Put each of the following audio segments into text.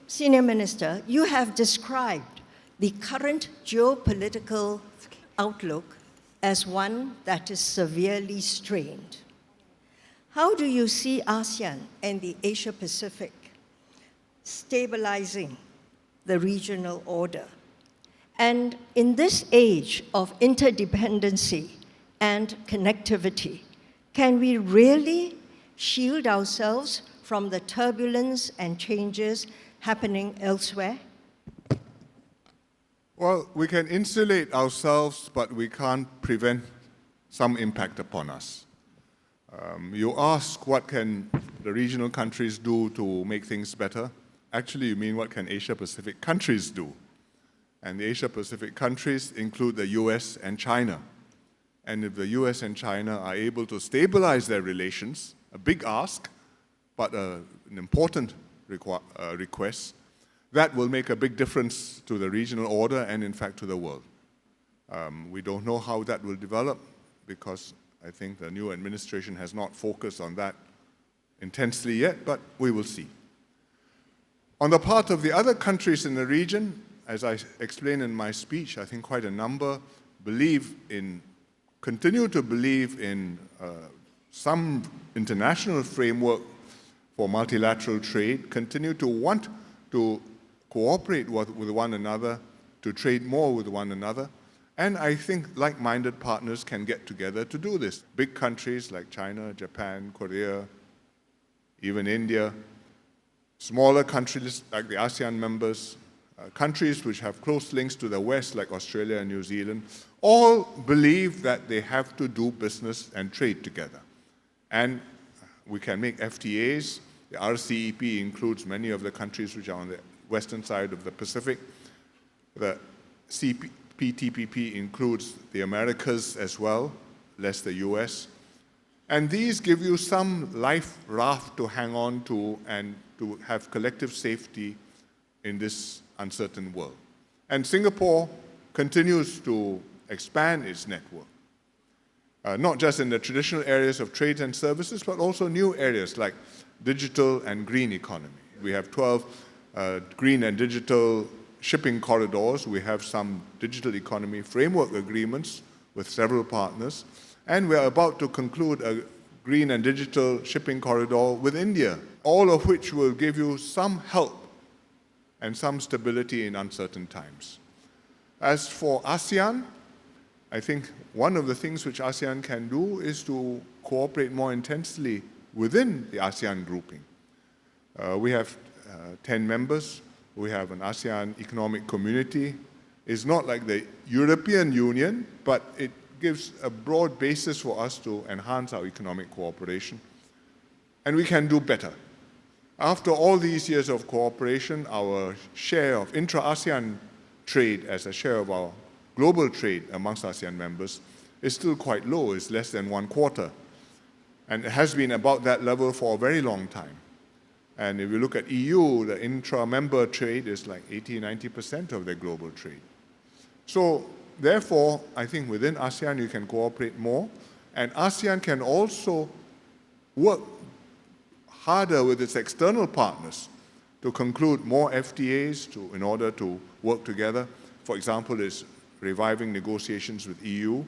Senior Minister, you have described the current geopolitical outlook as one that is severely strained. How do you see ASEAN and the Asia-Pacific stabilizing the regional order? And in this age of interdependency and connectivity, can we really shield ourselves from the turbulence and changes happening elsewhere? Well, we can insulate ourselves, but we can't prevent some impact upon us. You ask what can the regional countries do to make things better. Actually, you mean what can Asia-Pacific countries do? And the Asia-Pacific countries include the US and China. And if the US and China are able to stabilize their relations, a big ask, but an important request, that will make a big difference to the regional order and, in fact, to the world. We don't know how that will develop because I think the new administration has not focused on that intensely yet, but we will see. On the part of the other countries in the region, as I explained in my speech, I think quite a number continue to believe in some international framework for multilateral trade, continue to want to cooperate with one another, to trade more with one another. And I think like-minded partners can get together to do this. Big countries like China, Japan, Korea, even India, smaller countries like the ASEAN members, countries which have close links to the West like Australia and New Zealand, all believe that they have to do business and trade together. And we can make FTAs. The RCEP includes many of the countries which are on the western side of the Pacific. The CPTPP includes the Americas as well, less the US. And these give you some life raft to hang on to and to have collective safety in this uncertain world. And Singapore continues to expand its network, not just in the traditional areas of trade and services, but also new areas like digital and green economy. We have 12 green and digital shipping corridors. We have some digital economy framework agreements with several partners. And we're about to conclude a green and digital shipping corridor with India, all of which will give you some help and some stability in uncertain times. As for ASEAN, I think one of the things which ASEAN can do is to cooperate more intensely within the ASEAN grouping. We have 10 members. We have an ASEAN economic community. It's not like the European Union, but it gives a broad basis for us to enhance our economic cooperation. And we can do better. After all these years of cooperation, our share of intra-ASEAN trade as a share of our global trade amongst ASEAN members is still quite low. It's less than 1/4. And it has been about that level for a very long time. And if you look at EU, the intra-member trade is like 80–90% of their global trade. So therefore, I think within ASEAN you can cooperate more, and ASEAN can also work harder with its external partners to conclude more FTAs in order to work together. For example, is reviving negotiations with EU,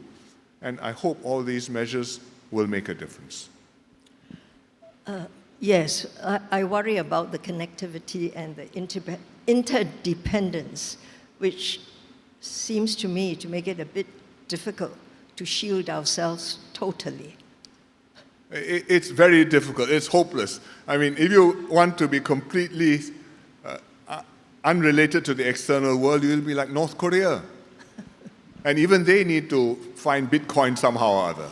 and I hope all these measures will make a difference. Yes, I worry about the connectivity and the interdependence, which seems to me to make it a bit difficult to shield ourselves totally. It's very difficult. It's hopeless. I mean, if you want to be completely unrelated to the external world, you'll be like North Korea. And even they need to find Bitcoin somehow or other.